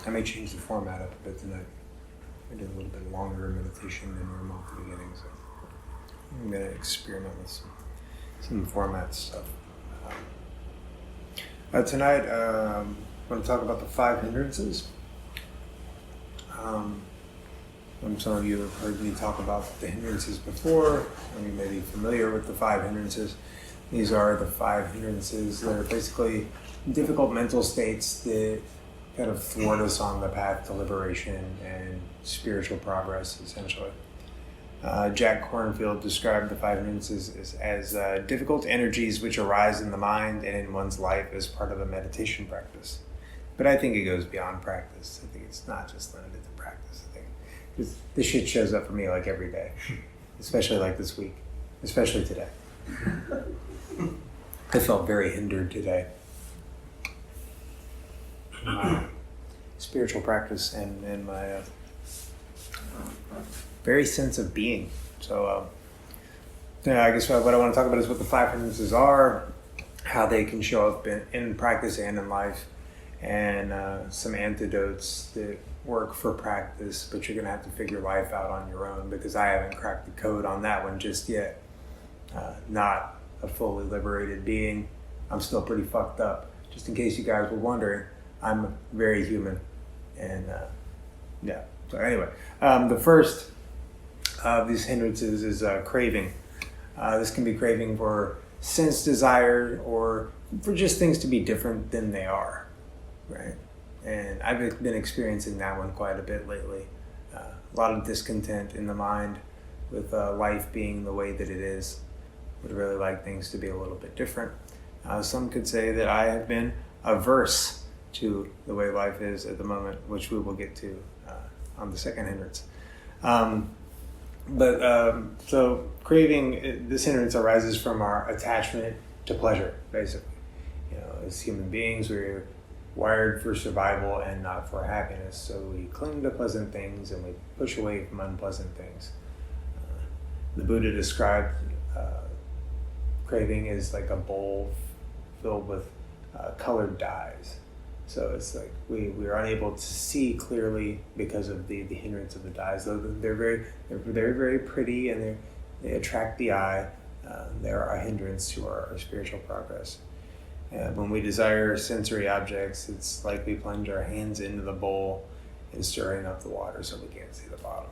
I may change the format up a bit tonight. I did a little bit longer meditation than normal at the beginning, so I'm going to experiment with some format stuff. Tonight, I'm going to talk about the five hindrances. Some of you have heard me talk about the hindrances before, and you may be familiar with the five hindrances. These are the five hindrances that are basically difficult mental states that kind of thwart us on the path to liberation and spiritual progress, essentially. Jack Kornfield described the five hindrances as difficult energies which arise in the mind and in one's life as part of a meditation practice. But I think it goes beyond practice. I think it's not just limited to practice. I think this shit shows up for me like every day, especially like this week, especially today. I felt very hindered today. My spiritual practice and my very sense of being. So, I guess what I want to talk about is what the five hindrances are, how they can show up in practice and in life, and some antidotes that work for practice, but you're going to have to figure life out on your own, because I haven't cracked the code on that one just yet. Not a fully liberated being. I'm still pretty fucked up. Just in case you guys were wondering, I'm very human. And yeah, so anyway, the first of these hindrances is craving. This can be craving for sense desire or for just things to be different than they are, right? And I've been experiencing that one quite a bit lately. A lot of discontent in the mind with life being the way that it is. Would really like things to be a little bit different. Some could say that I have been averse to the way life is at the moment, which we will get to on the second hindrance. So craving, this hindrance arises from our attachment to pleasure, basically. As human beings, we're wired for survival and not for happiness. So we cling to pleasant things and we push away from unpleasant things. The Buddha described craving is like a bowl filled with colored dyes. So it's like we are unable to see clearly because of the hindrance of the dyes. Though they're very pretty and they attract the eye. They're a hindrance to our spiritual progress. And when we desire sensory objects, it's like we plunge our hands into the bowl and stirring up the water so we can't see the bottom.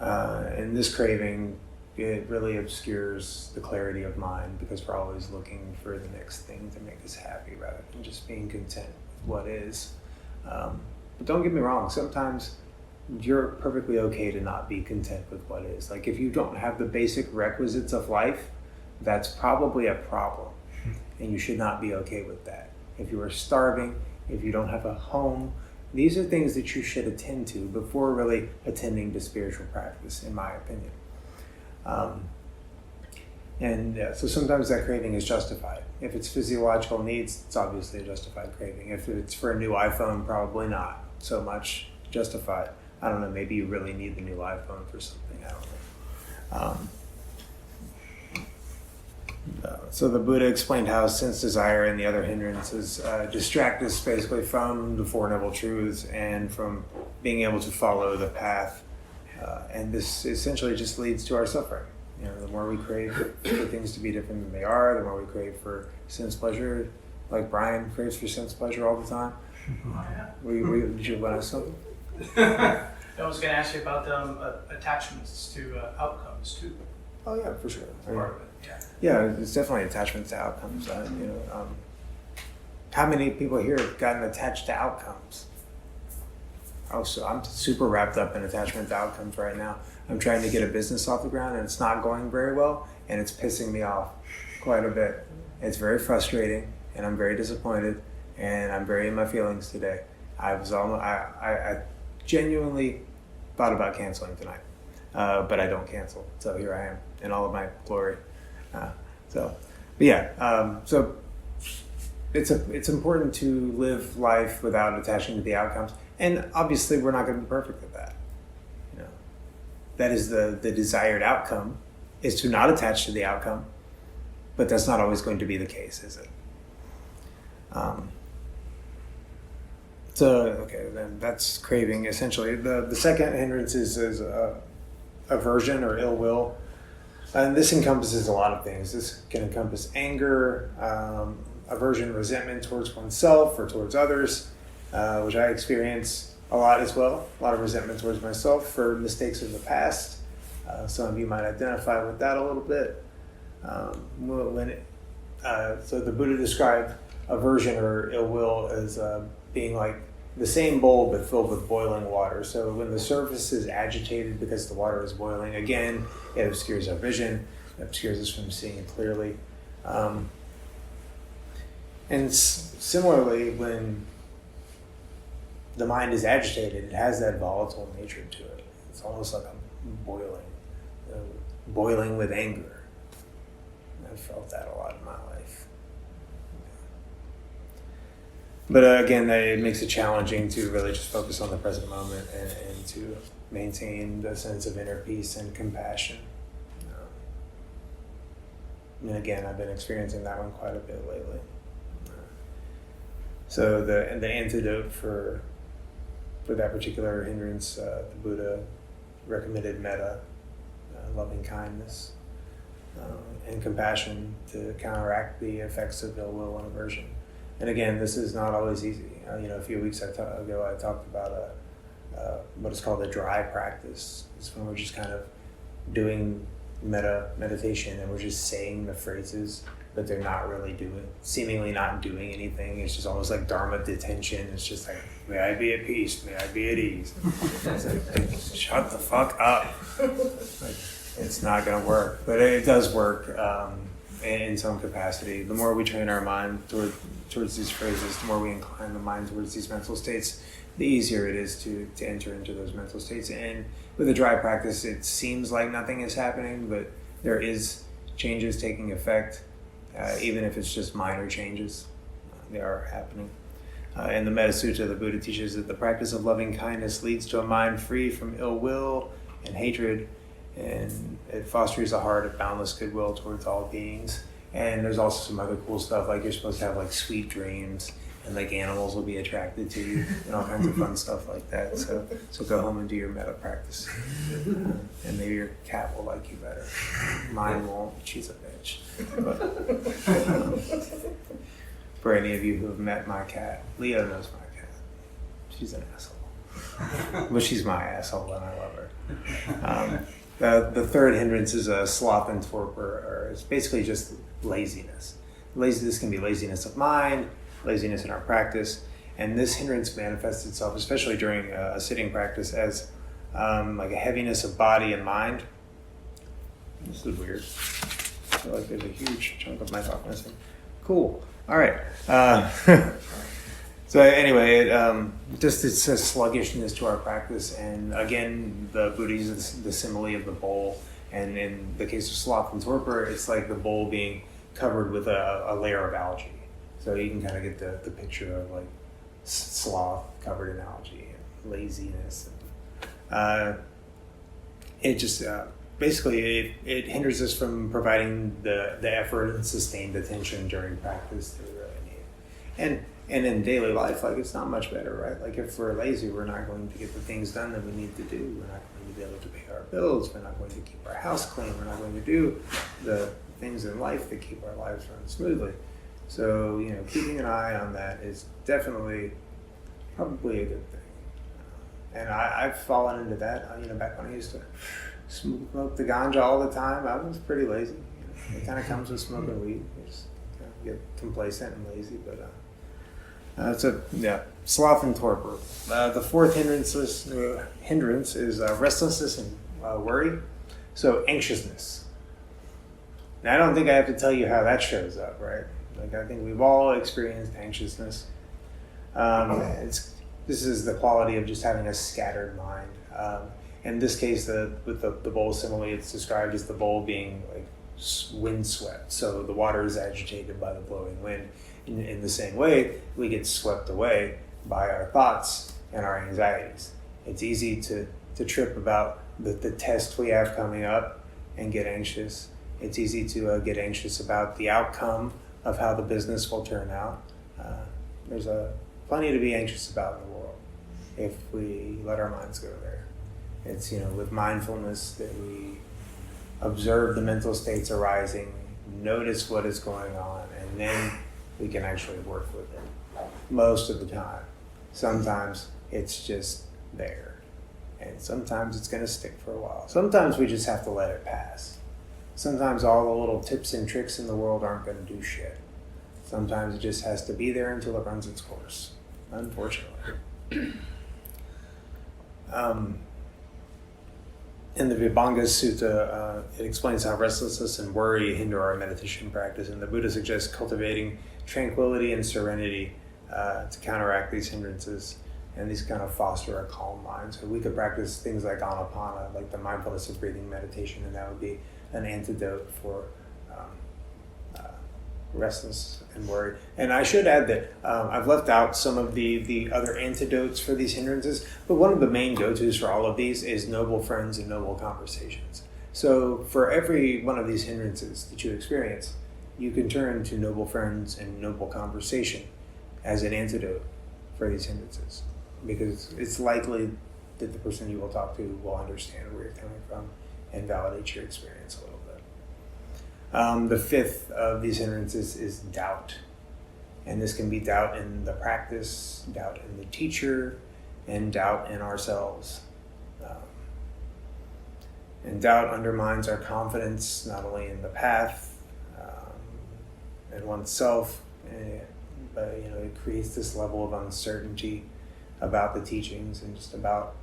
And this craving, it really obscures the clarity of mind, because we're always looking for the next thing to make us happy rather than just being content with what is. But don't get me wrong, sometimes you're perfectly okay to not be content with what is. Like if you don't have the basic requisites of life, that's probably a problem, and you should not be okay with that. If you are starving, if you don't have a home, these are things that you should attend to before really attending to spiritual practice, in my opinion. So sometimes that craving is justified. If it's physiological needs, it's obviously a justified craving. If it's for a new iPhone, probably not so much justified. I don't know, maybe you really need the new iPhone for something, I don't know. So the Buddha explained how sense desire and the other hindrances distract us basically from the Four Noble Truths and from being able to follow the path. And this essentially just leads to our suffering. The more we crave for things to be different than they are, the more we crave for sense pleasure. Like Brian craves for sense pleasure all the time. Oh, yeah. Did you want to ask something? I was going to ask you about attachments to outcomes too. Oh yeah, for sure. Part of it, yeah. Yeah, it's definitely attachments to outcomes. How many people here have gotten attached to outcomes? Oh, so I'm super wrapped up in attachment to outcomes right now. I'm trying to get a business off the ground and it's not going very well, and it's pissing me off quite a bit. It's very frustrating and I'm very disappointed and I'm very in my feelings today. I genuinely thought about canceling tonight, but I don't cancel. So here I am in all of my glory. So it's important to live life without attaching to the outcomes. And obviously we're not going to be perfect at that. That is the desired outcome, is to not attach to the outcome, but that's not always going to be the case, is it? So, okay, then that's craving essentially. The second hindrance is aversion or ill will. And this encompasses a lot of things. This can encompass anger, aversion, resentment towards oneself or towards others, which I experience a lot as well. A lot of resentment towards myself for mistakes in the past. Some of you might identify with that a little bit. So the Buddha described aversion or ill will as being like the same bowl but filled with boiling water. So when the surface is agitated because the water is boiling, again, it obscures our vision, it obscures us from seeing it clearly. And similarly, when the mind is agitated, it has that volatile nature to it. It's almost like a boiling with anger. I've felt that a lot in my life. But again, it makes it challenging to really just focus on the present moment and to maintain the sense of inner peace and compassion. And again, I've been experiencing that one quite a bit lately. So the antidote for that particular hindrance, the Buddha recommended metta, loving kindness, and compassion to counteract the effects of ill will and aversion. And again, this is not always easy. A few weeks ago, I talked about what is called a dry practice. It's when we're just kind of doing meditation and we're just saying the phrases, but they're not really seemingly not doing anything. It's just almost like Dharma detention. It's just like, may I be at peace, may I be at ease. It's like, shut the fuck up. Like, it's not going to work, but it does work in some capacity. The more we train our mind towards these phrases, the more we incline the mind towards these mental states, the easier it is to enter into those mental states. And with a dry practice, it seems like nothing is happening, but there is changes taking effect, even if it's just minor changes. They are happening. In the Metta Sutta, the Buddha teaches that the practice of loving kindness leads to a mind free from ill will and hatred, and it fosters a heart of boundless goodwill towards all beings. And there's also some other cool stuff, like you're supposed to have like sweet dreams, and like animals will be attracted to you, and all kinds of fun stuff like that. So go home and do your metta practice, and maybe your cat will like you better. Mine won't. She's a bitch. But, for any of you who have met my cat, Leo knows my cat. She's an asshole, but she's my asshole, and I love her. The third hindrance is sloth and torpor, or it's basically just laziness. Laziness can be laziness of mind, laziness in our practice, and this hindrance manifests itself, especially during a sitting practice, as like a heaviness of body and mind. This is weird. I feel like there's a huge chunk of my talk missing. Cool. All right. So anyway, it's a sluggishness to our practice, and again, the Buddha uses the simile of the bowl, and in the case of sloth and torpor, it's like the bowl being covered with a layer of algae. So you can kind of get the picture of like sloth covered in algae and laziness. It just basically it hinders us from providing the effort and sustained attention during practice that we really need. And in daily life, like, it's not much better, right? Like, if we're lazy, we're not going to get the things done that we need to do. We're not going to be able to pay our bills. We're not going to keep our house clean. We're not going to do the things in life that keep our lives running smoothly. So, keeping an eye on that is definitely probably a good thing. And I've fallen into that. Back when I used to smoke the ganja all the time, I was pretty lazy. It kind of comes with smoking weed. You just kind of get complacent and lazy, but sloth and torpor. The fourth hindrance is restlessness and worry. So anxiousness. Now, I don't think I have to tell you how that shows up, right? Like, I think we've all experienced anxiousness. This is the quality of just having a scattered mind. In this case, with the bowl simile, it's described as the bowl being like windswept. So the water is agitated by the blowing wind. In the same way, we get swept away by our thoughts and our anxieties. It's easy to trip about the test we have coming up and get anxious. It's easy to get anxious about the outcome of how the business will turn out. There's a plenty to be anxious about in the world if we let our minds go there. It's, with mindfulness that we observe the mental states arising, notice what is going on, and then we can actually work with it most of the time. Sometimes it's just there, and sometimes it's going to stick for a while. Sometimes we just have to let it pass. Sometimes all the little tips and tricks in the world aren't going to do shit. Sometimes it just has to be there until it runs its course, unfortunately. In the Vibhanga Sutta, it explains how restlessness and worry hinder our meditation practice, and the Buddha suggests cultivating tranquility and serenity to counteract these hindrances, and these kind of foster a calm mind. So we could practice things like anapana, like the mindfulness of breathing meditation, and that would be an antidote for restlessness and worry. And I should add that I've left out some of the other antidotes for these hindrances, but one of the main go-tos for all of these is noble friends and noble conversations. So for every one of these hindrances that you experience, you can turn to noble friends and noble conversation as an antidote for these hindrances, because it's likely that the person you will talk to will understand where you're coming from and validate your experience a little bit. The fifth of these hindrances is doubt. And this can be doubt in the practice, doubt in the teacher, and doubt in ourselves. And doubt undermines our confidence, not only in the path and oneself, but it creates this level of uncertainty about the teachings and just about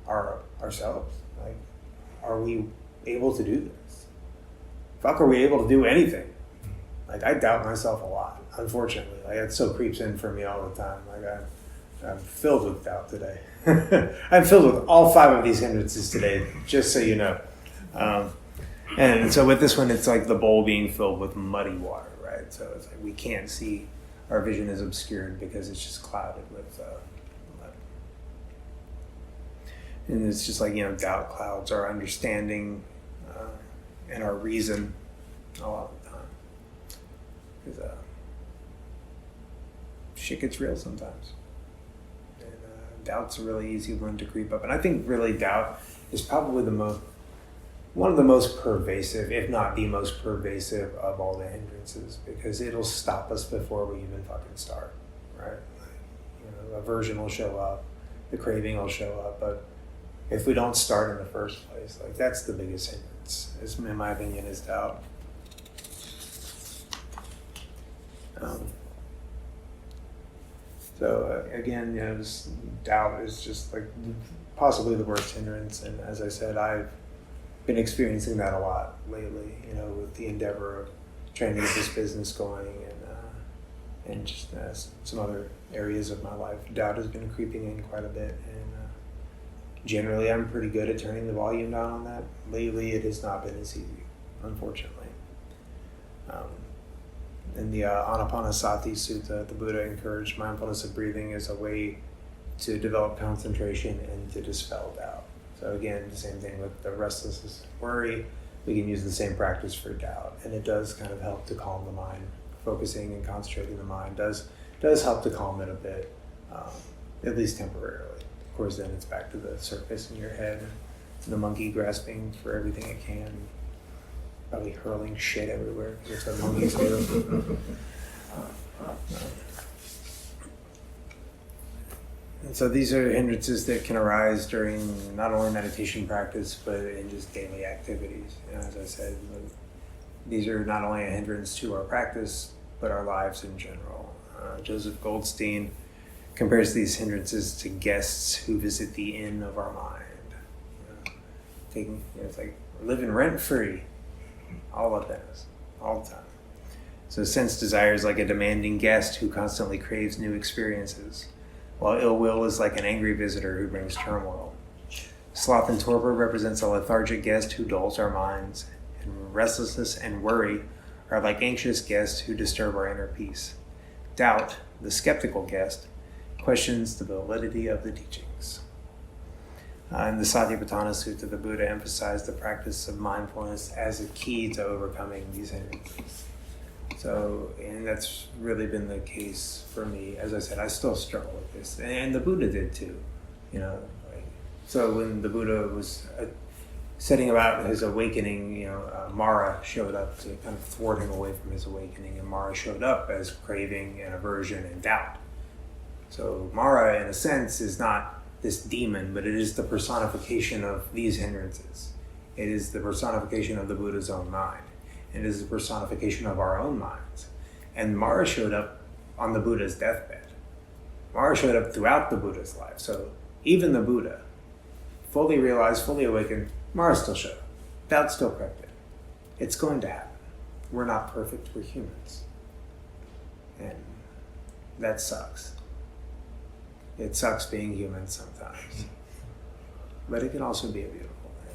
ourselves. Like, are we able to do this? Fuck, are we able to do anything? Like, I doubt myself a lot, unfortunately. Like, it so creeps in for me all the time. Like, I'm filled with doubt today. I'm filled with all 5 of these hindrances today, just so you know. And so with this one, it's like the bowl being filled with muddy water, right? So it's like we can't see, our vision is obscured because it's just clouded with mud. And it's just like, doubt clouds our understanding and our reason a lot of the time. Because shit gets real sometimes. And doubt's a really easy one to creep up. And I think really doubt is probably one of the most pervasive, if not the most pervasive of all the hindrances, because it'll stop us before we even fucking start, right? Aversion will show up, the craving will show up, but if we don't start in the first place, like, that's the biggest hindrance, in my opinion, is doubt. Again, this doubt is just like possibly the worst hindrance, and as I said, I've been experiencing that a lot lately, with the endeavor of trying to get this business going and just some other areas of my life. Doubt has been creeping in quite a bit, and generally I'm pretty good at turning the volume down on that. Lately it has not been as easy, unfortunately. In the Anapanasati Sutta, the Buddha encouraged mindfulness of breathing as a way to develop concentration and to dispel doubt. So again, the same thing with the restlessness and worry, we can use the same practice for doubt, and it does kind of help to calm the mind. Focusing and concentrating the mind does help to calm it a bit, at least temporarily. Of course, then it's back to the surface in your head, and the monkey grasping for everything it can, probably hurling shit everywhere, which the monkeys do. And so these are hindrances that can arise during not only meditation practice, but in just daily activities. As I said, these are not only a hindrance to our practice, but our lives in general. Joseph Goldstein compares these hindrances to guests who visit the inn of our mind. It's like we're living rent-free, all within us, all the time. So sense desire is like a demanding guest who constantly craves new experiences, while ill will is like an angry visitor who brings turmoil. Sloth and torpor represents a lethargic guest who dulls our minds, and restlessness and worry are like anxious guests who disturb our inner peace. Doubt, the skeptical guest, questions the validity of the teachings. In the Satipatthana Sutta, the Buddha emphasized the practice of mindfulness as a key to overcoming these hindrances. So, and that's really been the case for me. As I said, I still struggle with this, and the Buddha did too. You know, like, so when the Buddha was setting about his awakening, Mara showed up to kind of thwart him away from his awakening, and Mara showed up as craving and aversion and doubt. So Mara, in a sense, is not this demon, but it is the personification of these hindrances. It is the personification of the Buddha's own mind. It is the personification of our own minds. And Mara showed up on the Buddha's deathbed. Mara showed up throughout the Buddha's life. So even the Buddha, fully realized, fully awakened, Mara still showed up. Doubt still crept in. It's going to happen. We're not perfect, we're humans. And that sucks. It sucks being human sometimes. But it can also be a beautiful thing.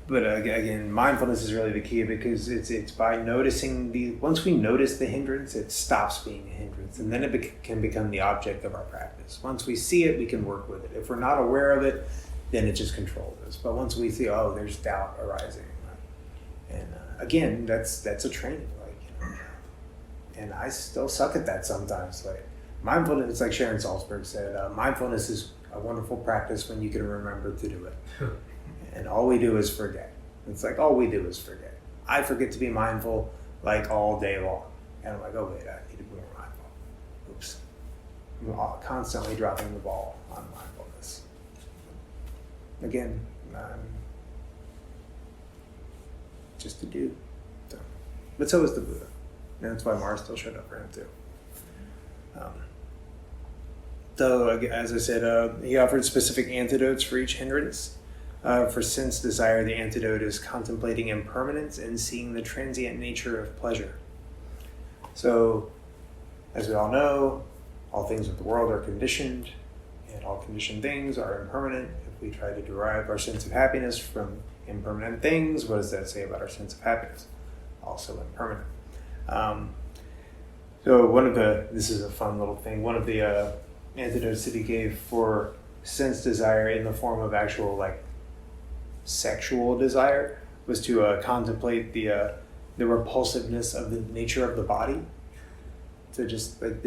But again, mindfulness is really the key, because it's by noticing once we notice the hindrance, it stops being a hindrance, and then it can become the object of our practice. Once we see it, we can work with it. If we're not aware of it, then it just controls us. But once we see, oh, there's doubt arising, and again, that's a training, and I still suck at that sometimes. Like mindfulness, it's like Sharon Salzberg said, mindfulness is a wonderful practice when you can remember to do it. And all we do is forget. It's like all we do is forget. I forget to be mindful like all day long. And I'm like, oh wait, I need to be more mindful. Oops. I'm constantly dropping the ball on mindfulness. Again, just to do. So. But so is the Buddha. And that's why Mara still showed up for him too. So as I said, he offered specific antidotes for each hindrance. For sense desire, the antidote is contemplating impermanence and seeing the transient nature of pleasure. So, as we all know, all things of the world are conditioned, and all conditioned things are impermanent. If we try to derive our sense of happiness from impermanent things, what does that say about our sense of happiness? Also impermanent. So this is a fun little thing, one of the antidotes that he gave for sense desire in the form of actual sexual desire was to contemplate the repulsiveness of the nature of the body. So just like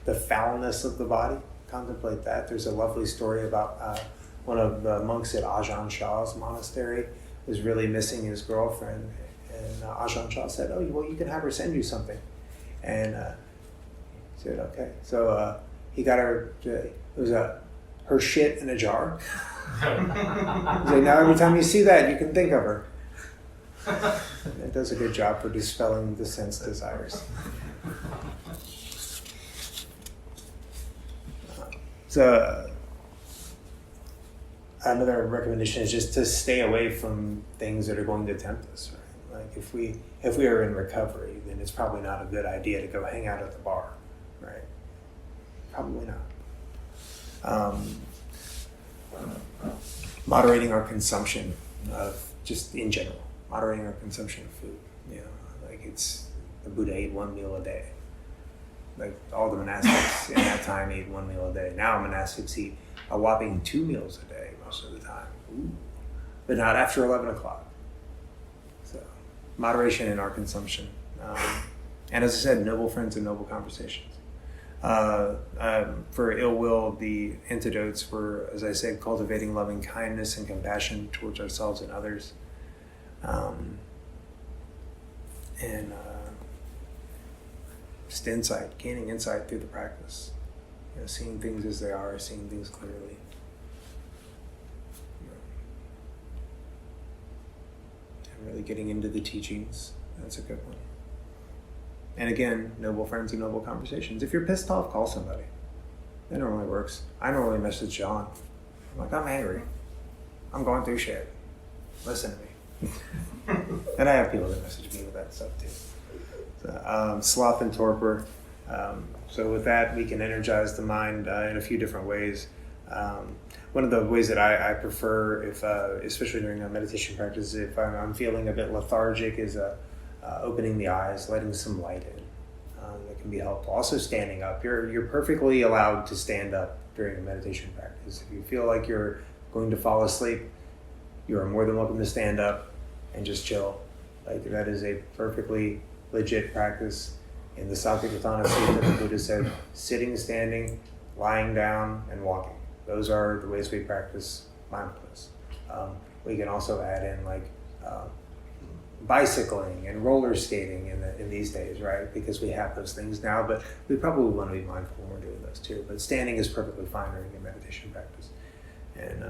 the foulness of the body, contemplate that. There's a lovely story about one of the monks at Ajahn Shah's monastery was really missing his girlfriend, and Ajahn Shah said, "Oh, well, you can have her send you something," and he said, "Okay." So he got her. It was her shit in a jar. He's like, now every time you see that, you can think of her. It does a good job for dispelling the sense desires. So another recommendation is just to stay away from things that are going to tempt us. Right? Like if we are in recovery, then it's probably not a good idea to go hang out at the bar, right? Probably not. Moderating our consumption of, just in general, moderating our consumption of food. The Buddha ate one meal a day. Like all the monastics in that time ate one meal a day. Now monastics eat a whopping 2 meals a day most of the time. Ooh. But not after 11 o'clock. So moderation in our consumption. And as I said, noble friends and noble conversations. For ill will, the antidotes were, as I said, cultivating loving kindness and compassion towards ourselves and others. Just insight, gaining insight through the practice. Seeing things as they are, seeing things clearly. And really getting into the teachings. That's a good one. And again, noble friends and noble conversations. If you're pissed off, call somebody. That normally works. I normally message John. I'm like, I'm angry. I'm going through shit. Listen to me. And I have people that message me with that stuff too. So, sloth and torpor. So with that, we can energize the mind in a few different ways. One of the ways that I prefer, especially during a meditation practice, if I'm feeling a bit lethargic, is opening the eyes, letting some light in. That can be helpful. Also standing up. You're perfectly allowed to stand up during a meditation practice. If you feel like you're going to fall asleep, you are more than welcome to stand up and just chill. Like that is a perfectly legit practice. In the Satipatthana Sutta, the Buddha said, sitting, standing, lying down, and walking. Those are the ways we practice mindfulness. We can also add in like bicycling and roller skating in these days, right? Because we have those things now, but we probably want to be mindful when we're doing those too. But standing is perfectly fine during a meditation practice. And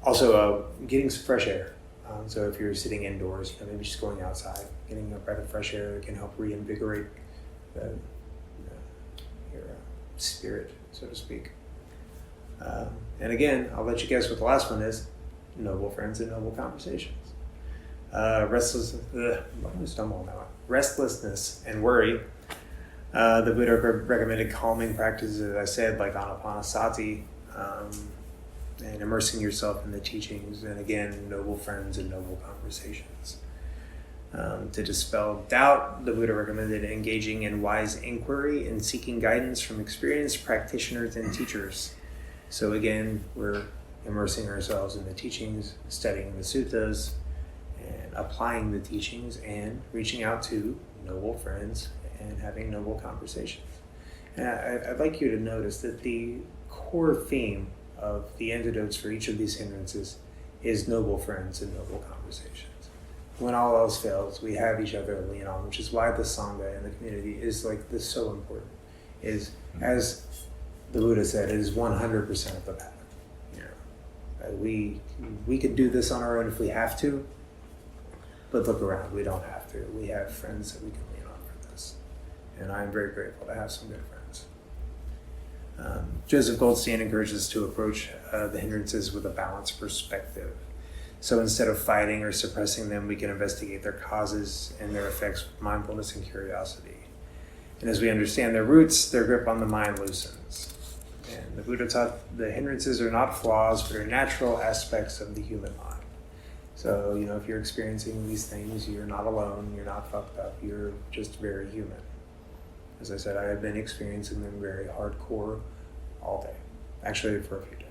also getting some fresh air. So if you're sitting indoors, maybe just going outside, getting a breath of fresh air can help reinvigorate your spirit, so to speak. And again, I'll let you guess what the last one is: noble friends and noble conversations. Restlessness and worry. The Buddha recommended calming practices, as I said, like anapanasati, and immersing yourself in the teachings, and again, noble friends and noble conversations. To dispel doubt, the Buddha recommended engaging in wise inquiry and seeking guidance from experienced practitioners and teachers. So again, we're immersing ourselves in the teachings, studying the suttas, and applying the teachings, and reaching out to noble friends and having noble conversations. And I'd like you to notice that the core theme of the antidotes for each of these hindrances is noble friends and noble conversations. When all else fails, we have each other to lean on, which is why the Sangha and the community is like this so important. Is, as the Buddha said, it is 100% of the path. You know, we could do this on our own if we have to, but look around, we don't have to. We have friends that we can lean on for this, and I'm very grateful to have some good friends. Joseph Goldstein encourages us to approach the hindrances with a balanced perspective. So instead of fighting or suppressing them, we can investigate their causes and their effects with mindfulness and curiosity. And as we understand their roots, their grip on the mind loosens. And the Buddha taught the hindrances are not flaws, but are natural aspects of the human mind. So, you know, if you're experiencing these things, you're not alone, you're not fucked up, you're just very human. As I said, I have been experiencing them very hardcore all day, actually for a few days.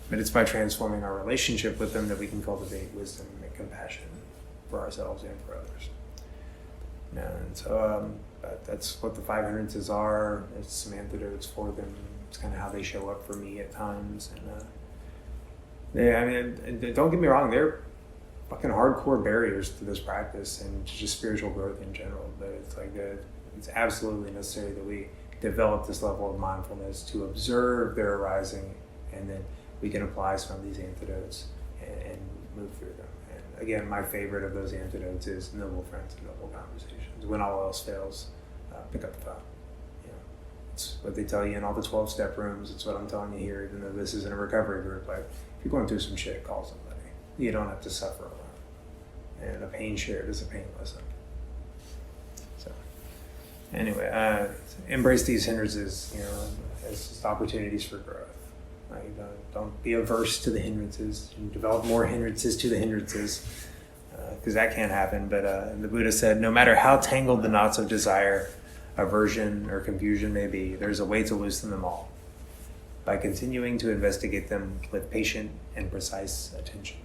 But it's by transforming our relationship with them that we can cultivate wisdom and compassion for ourselves and for others. And so that's what the Five Hindrances are. It's some antidotes for them. It's kind of how they show up for me at times. And don't get me wrong, they're fucking hardcore barriers to this practice and to just spiritual growth in general. But it's like it's absolutely necessary that we develop this level of mindfulness to observe their arising, and then we can apply some of these antidotes and move through them. And again, my favorite of those antidotes is noble friends and noble conversations. When all else fails, pick up the phone. You know, it's what they tell you in all the 12-step rooms. It's what I'm telling you here, even though this isn't a recovery group. Like, if you're going through some shit, call somebody. You don't have to suffer alone. And a pain shared is a pain lesson. So, anyway, embrace these hindrances, you know, as just opportunities for growth. Like, don't be averse to the hindrances. You develop more hindrances to the hindrances, because that can't happen. But the Buddha said, no matter how tangled the knots of desire, aversion, or confusion may be, there's a way to loosen them all by continuing to investigate them with patient and precise attention.